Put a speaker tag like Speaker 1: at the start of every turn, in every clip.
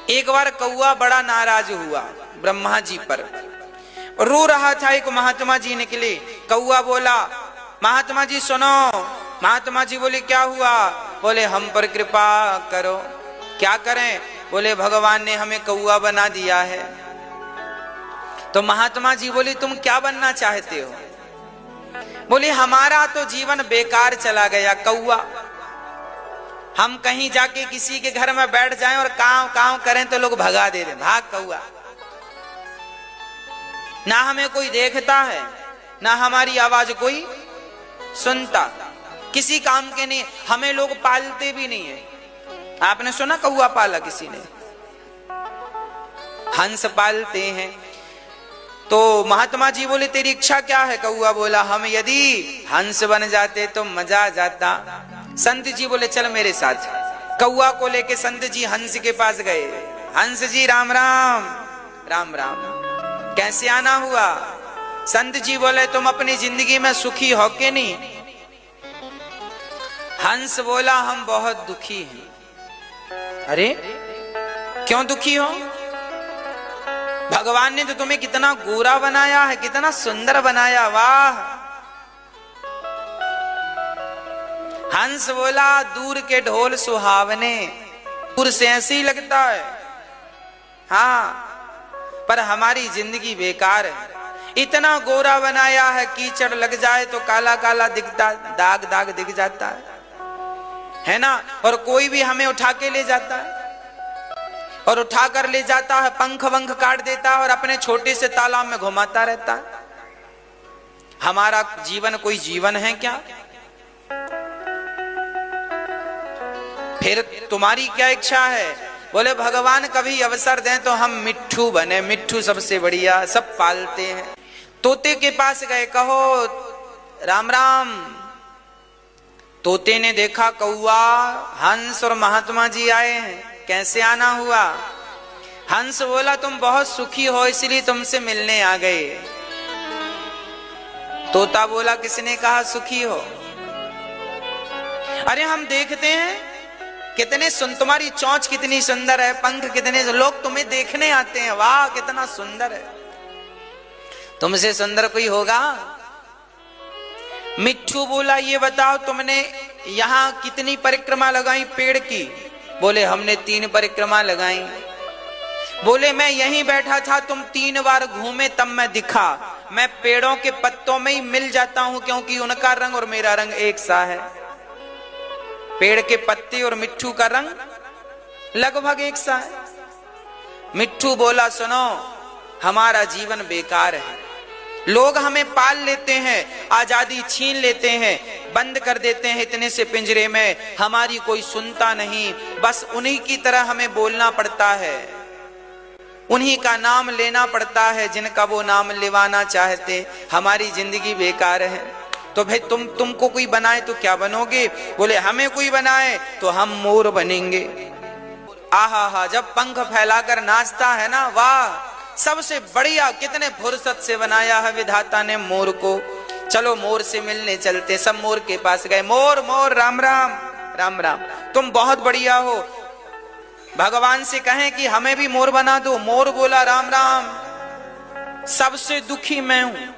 Speaker 1: एक बार कौआ बड़ा नाराज हुआ ब्रह्मा जी पर, रो रहा था। एक महात्मा जी निकले, कौआ बोला महात्मा जी सुनो। महात्मा जी बोले क्या हुआ? बोले हम पर कृपा करो। क्या करें? बोले भगवान ने हमें कौआ बना दिया है। तो महात्मा जी बोले तुम क्या बनना चाहते हो? बोले हमारा तो जीवन बेकार चला गया कौआ। हम कहीं जाके किसी के घर में बैठ जाएं और काव काव करें तो लोग भगा दे रहे, भाग कौआ। ना हमें कोई देखता है, ना हमारी आवाज कोई सुनता, किसी काम के नहीं, हमें लोग पालते भी नहीं है। आपने सुना कौआ पाला किसी ने? हंस पालते हैं। तो महात्मा जी बोले तेरी इच्छा क्या है? कौआ बोला हम यदि हंस बन जाते तो मजा आ जाता। संत जी बोले चल मेरे साथ। कौआ को लेके संत जी हंस के पास गए। हंस जी राम राम। राम राम। कैसे आना हुआ? संत जी बोले तुम अपनी जिंदगी में सुखी हो के नहीं? हंस बोला हम बहुत दुखी हैं। अरे क्यों दुखी हो? भगवान ने तो तुम्हें कितना गोरा बनाया है, कितना सुंदर बनाया, वाह। हंस बोला दूर के ढोल सुहावने, दूर से ऐसे ही लगता है, हाँ, पर हमारी जिंदगी बेकार है। इतना गोरा बनाया है, कीचड़ लग जाए तो काला काला दिखता, दाग दाग दिख जाता है ना। और कोई भी हमें उठा के ले जाता है, और उठा कर ले जाता है, पंख वंख काट देता है और अपने छोटे से तालाब में घुमाता रहता है। हमारा जीवन कोई जीवन है क्या? फिर तुम्हारी क्या इच्छा है? बोले भगवान कभी अवसर दें तो हम मिट्ठू बने। मिट्ठू सबसे बढ़िया, सब पालते हैं। तोते के पास गए, कहो राम राम। तोते ने देखा कौआ, हंस और महात्मा जी आए हैं, कैसे आना हुआ? हंस बोला तुम बहुत सुखी हो इसलिए तुमसे मिलने आ गए। तोता बोला किसने कहा सुखी हो? अरे हम देखते हैं कितने तुम्हारी चोंच कितनी सुंदर है, पंख कितने, लोग तुम्हें देखने आते हैं, वाह कितना सुंदर है। तुमसे सुंदर कोई होगा? मिट्ठू बोला ये बताओ तुमने यहां कितनी परिक्रमा लगाई पेड़ की? बोले हमने 3 परिक्रमा लगाई। बोले मैं यहीं बैठा था, तुम 3 बार घूमे तब मैं दिखा। मैं पेड़ों के पत्तों में ही मिल जाता हूं क्योंकि उनका रंग और मेरा रंग एक सा है। पेड़ के पत्ते और मिट्ठू का रंग लगभग एक सा है। मिट्ठू बोला सुनो हमारा जीवन बेकार है, लोग हमें पाल लेते हैं, आजादी छीन लेते हैं, बंद कर देते हैं इतने से पिंजरे में, हमारी कोई सुनता नहीं, बस उन्हीं की तरह हमें बोलना पड़ता है, उन्हीं का नाम लेना पड़ता है जिनका वो नाम लेवाना चाहते। हमारी जिंदगी बेकार है। तो भाई तुमको कोई बनाए तो क्या बनोगे? बोले हमें कोई बनाए तो हम मोर बनेंगे। आहा हा, जब पंख फैलाकर नाचता है ना, वाह, सबसे बढ़िया, कितने फुर्सत से बनाया है विधाता ने मोर को। चलो मोर से मिलने चलते। सब मोर के पास गए। मोर मोर राम राम। राम राम। तुम बहुत बढ़िया हो, भगवान से कहें कि हमें भी मोर बना दो। मोर बोला राम राम, सबसे दुखी मैं हूं।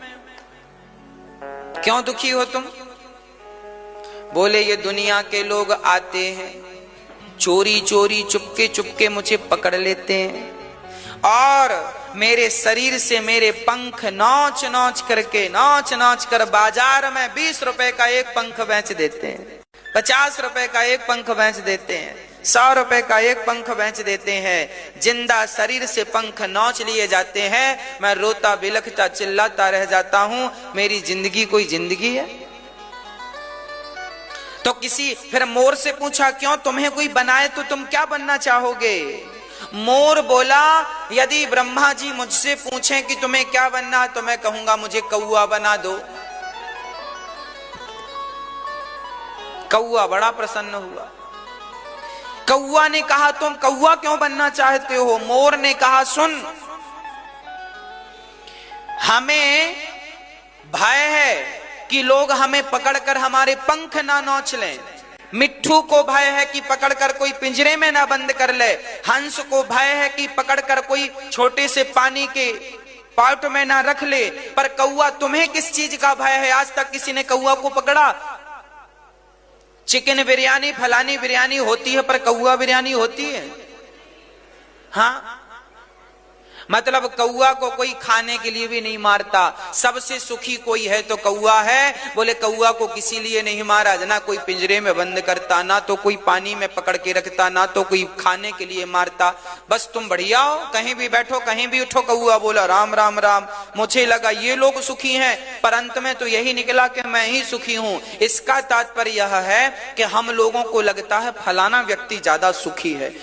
Speaker 1: क्यों दुखी हो तुम? बोले ये दुनिया के लोग आते हैं, चोरी चोरी चुपके चुपके मुझे पकड़ लेते हैं और मेरे शरीर से मेरे पंख नोच नोच कर बाजार में 20 रुपए का एक पंख बेच देते हैं, 50 रुपए का एक पंख बेच देते हैं, 100 रुपए का एक पंख बेच देते हैं। जिंदा शरीर से पंख नोच लिए जाते हैं। मैं रोता बिलखता चिल्लाता रह जाता हूं, मेरी जिंदगी कोई जिंदगी है? तो फिर मोर से पूछा क्यों तुम्हें कोई बनाए तो तुम क्या बनना चाहोगे? मोर बोला यदि ब्रह्मा जी मुझसे पूछें कि तुम्हें क्या बनना, तो मैं कहूंगा मुझे कौआ बना दो। कौआ बड़ा प्रसन्न हुआ। कौआ ने कहा तुम कौआ क्यों बनना चाहते हो? मोर ने कहा सुन, हमें भय है कि लोग हमें पकड़कर हमारे पंख ना नोच लें, मिट्ठू को भय है कि पकड़कर कोई पिंजरे में ना बंद कर ले, हंस को भय है कि पकड़कर कोई छोटे से पानी के पॉट में ना रख ले, पर कौआ तुम्हें किस चीज का भय है? आज तक किसी ने कौआ को पकड़ा? चिकन बिरयानी फलानी बिरयानी होती है, पर कौआ बिरयानी होती है? हाँ, मतलब कौआ को कोई खाने के लिए भी नहीं मारता। सबसे सुखी कोई है तो कौआ है। बोले कौआ को किसी लिए नहीं मारा, ना कोई पिंजरे में बंद करता, ना तो कोई पानी में पकड़ के रखता, ना तो कोई खाने के लिए मारता। बस तुम बढ़िया हो, कहीं भी बैठो कहीं भी उठो। कौआ बोला राम राम राम, मुझे लगा ये लोग सुखी हैं, पर अंत में तो यही निकला कि मैं ही सुखी हूं। इसका तात्पर्य यह है कि हम लोगों को लगता है फलाना व्यक्ति ज्यादा सुखी है।